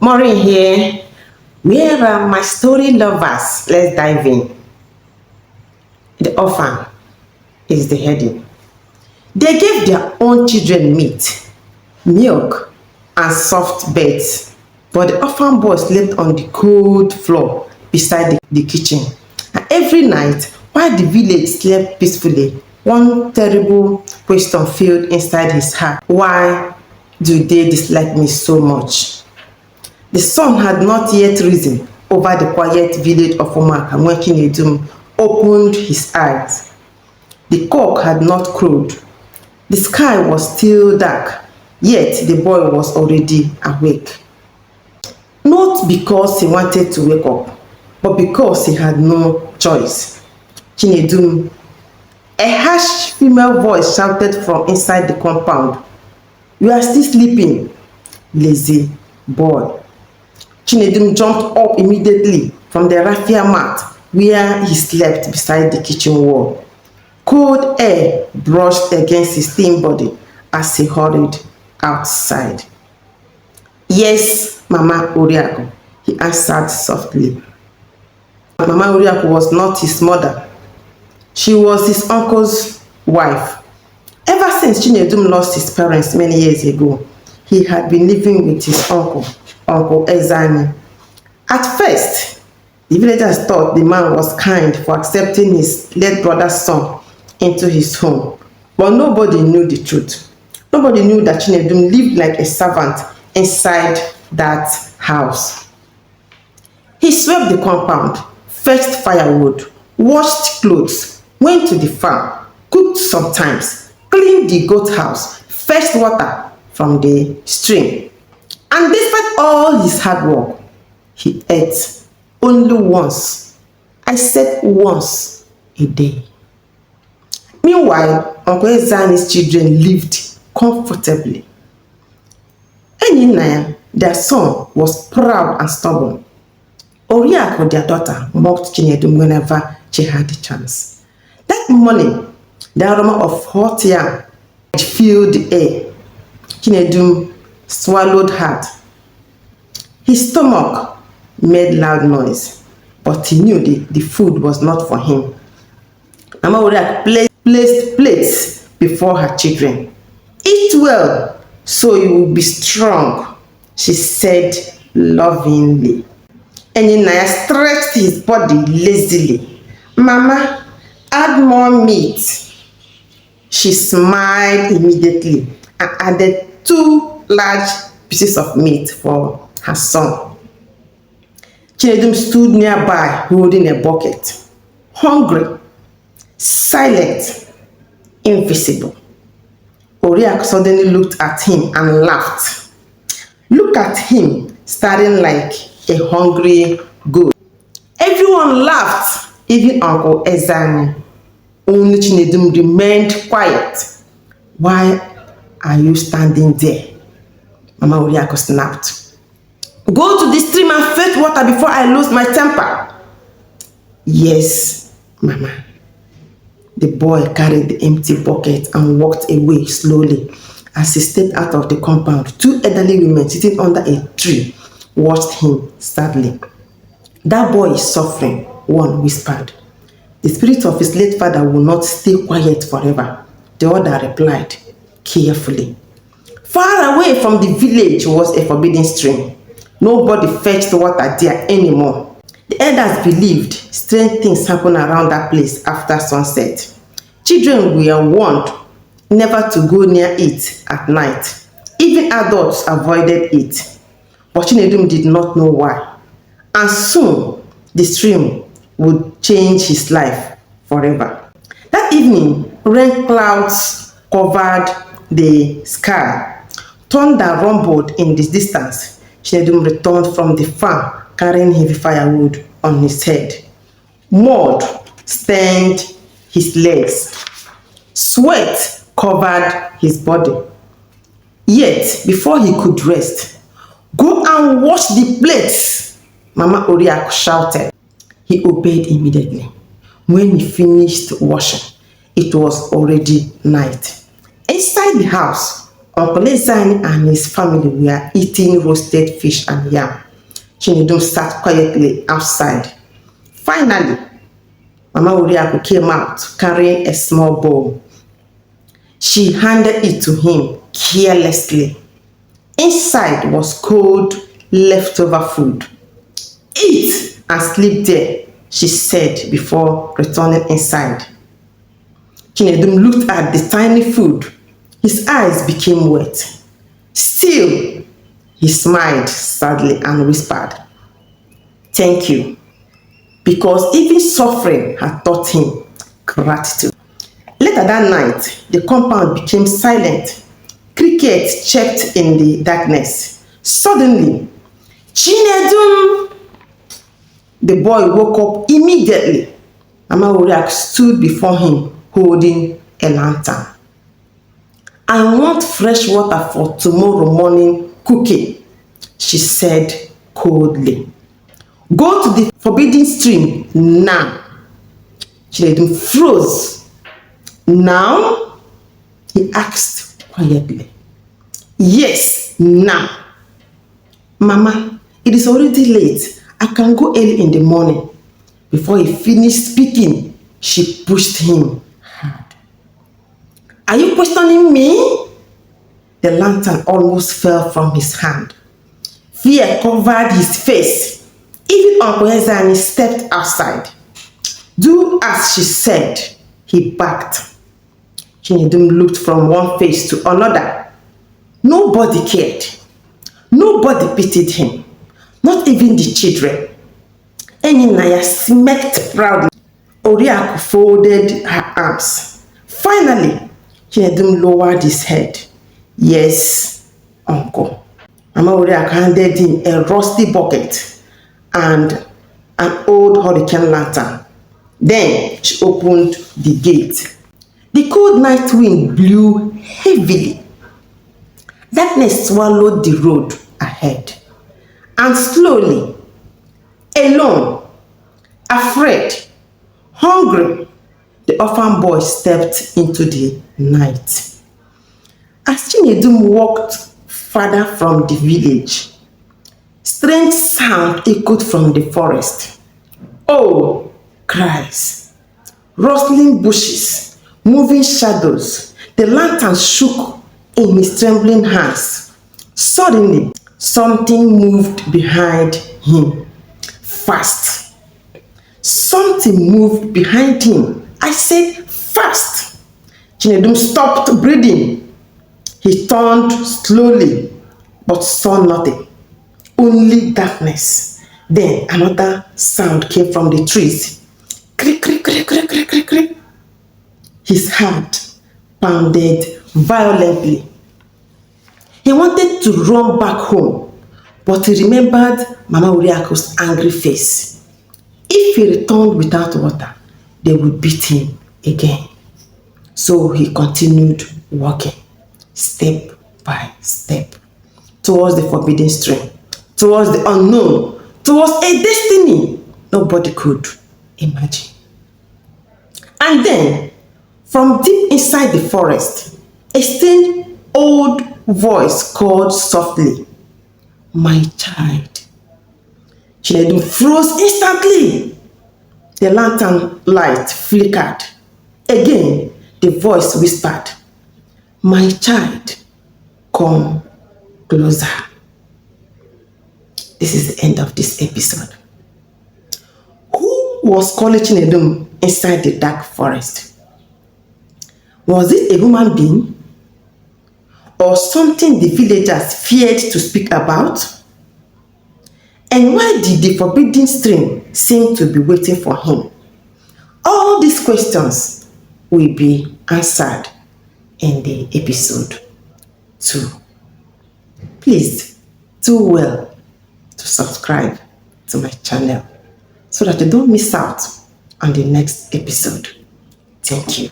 Maureen here. Where are my story lovers? Let's dive in. The orphan is the heading. They gave their own children meat, milk, and soft beds, but the orphan boy slept on the cold floor beside the kitchen. And every night, while the village slept peacefully, one terrible question filled inside his heart. Why do they dislike me so much? The sun had not yet risen over the quiet village of Omaka when Chinedum opened his eyes. The cock had not crowed. The sky was still dark, yet the boy was already awake. Not because he wanted to wake up, but because he had no choice. Chinedum, a harsh female voice shouted from inside the compound. "You are still sleeping, lazy boy." Chinedum jumped up immediately from the raffia mat where he slept beside the kitchen wall. Cold air brushed against his thin body as he hurried outside. "Yes, Mama Oriako," he answered softly. Mama Oriako was not his mother. She was his uncle's wife. Ever since Chinedum lost his parents many years ago, he had been living with his uncle, Uncle Ezani. At first, the villagers thought the man was kind for accepting his late brother's son into his home, but nobody knew the truth. Nobody knew that Chinedum lived like a servant inside that house. He swept the compound, fetched firewood, washed clothes, went to the farm, cooked sometimes, cleaned the goat house, fetched water from the stream. And despite all his hard work, he ate only once. I said once a day. Meanwhile, Uncle Ezani's children lived comfortably. Enyinaya, their son, was proud and stubborn. Oriako, their daughter, mocked Chinedum whenever she had the chance. That morning, the aroma of hot yam filled the air. Chinedum swallowed hard. His stomach made loud noise, but he knew the food was not for him. Mama Oriako placed plates before her children. "Eat well, so you will be strong," she said lovingly. Enyinaya stretched his body lazily. "Mama, add more meat." She smiled immediately and added 2 large pieces of meat for her son. Chinedum stood nearby holding a bucket. Hungry, silent, invisible. Oriako suddenly looked at him and laughed. Look at him staring like a hungry goat. Everyone laughed, even Uncle Ezani. Only Chinedum remained quiet. "Why are you standing there?" Mama Oriako snapped. "Go to the stream and fetch water before I lose my temper." "Yes, Mama." The boy carried the empty bucket and walked away slowly. As he stepped out of the compound, 2 elderly women sitting under a tree watched him sadly. "That boy is suffering," one whispered. "The spirit of his late father will not stay quiet forever," the other replied carefully. Far away from the village was a forbidden stream. Nobody fetched water there anymore. The elders believed strange things happen around that place after sunset. Children were warned never to go near it at night. Even adults avoided it. But Chinedum did not know why. And soon, the stream would change his life forever. That evening, rain clouds covered the sky. Thunder rumbled in the distance. Chinedum returned from the farm carrying heavy firewood on his head. Mud stained his legs. Sweat covered his body. Yet, before he could rest, "Go and wash the plates," Mama Oriako shouted. He obeyed immediately. When he finished washing, it was already night. Inside the house, Uncle Ezani and his family were eating roasted fish and yam. Chinedum sat quietly outside. Finally, Mama Oriaku came out carrying a small bowl. She handed it to him carelessly. Inside was cold, leftover food. Eat and sleep there, she said before returning inside. Chinedum looked at the tiny food. His eyes became wet. Still, he smiled sadly and whispered, "Thank you," because even suffering had taught him gratitude. Later that night, the compound became silent. Crickets chirped in the darkness. Suddenly, "Chinedum!" The boy woke up immediately. Mama Oriak stood before him holding a lantern. "I want fresh water for tomorrow morning cooking," she said coldly. "Go to the forbidden stream now." Chinedum froze. "Now?" he asked quietly. "Yes, now." "Mama, it is already late. I can go early in the morning." Before he finished speaking, she pushed him hard. "Are you questioning me?" The lantern almost fell from his hand. Fear covered his face. Even Uncle Ezani stepped outside. "Do as she said," he barked. Chinedum looked from one face to another. Nobody cared. Nobody pitied him. Not even the children. Eninaya smirked proudly. Oriaku folded her arms. Finally, Chinedum lowered his head. "Yes, uncle." Mama Oriaku handed him a rusty bucket and an old hurricane lantern. Then she opened the gate. The cold night wind blew heavily. Darkness swallowed the road ahead. And slowly, alone, afraid, hungry, the orphan boy stepped into the night. As Chinedum walked farther from the village, strange sound echoed from the forest. Oh, cries, rustling bushes, moving shadows. The lantern shook in his trembling hands. Suddenly, something moved behind him. Fast. Something moved behind him. I said fast. Chinedum stopped breathing. He turned slowly, but saw nothing. Only darkness. Then another sound came from the trees. Crick, crick, crick, crick, crick, crick, crick. His heart pounded violently. He wanted to run back home, but he remembered Mama Oriaku's angry face. If he returned without water, they would beat him again. So he continued walking, step by step, towards the forbidden stream, towards the unknown, towards a destiny nobody could imagine. And then, from deep inside the forest, a strange old voice called softly, "My child." Chinedum froze instantly. The lantern light flickered. Again, the voice whispered, "My child, come closer." This is the end of this episode. Who was calling Chinedum inside the dark forest? Was it a human being? Or something the villagers feared to speak about? And why did the forbidden stream seem to be waiting for him? All these questions will be answered in the episode 2. Please do well to subscribe to my channel so that you don't miss out on the next episode. Thank you.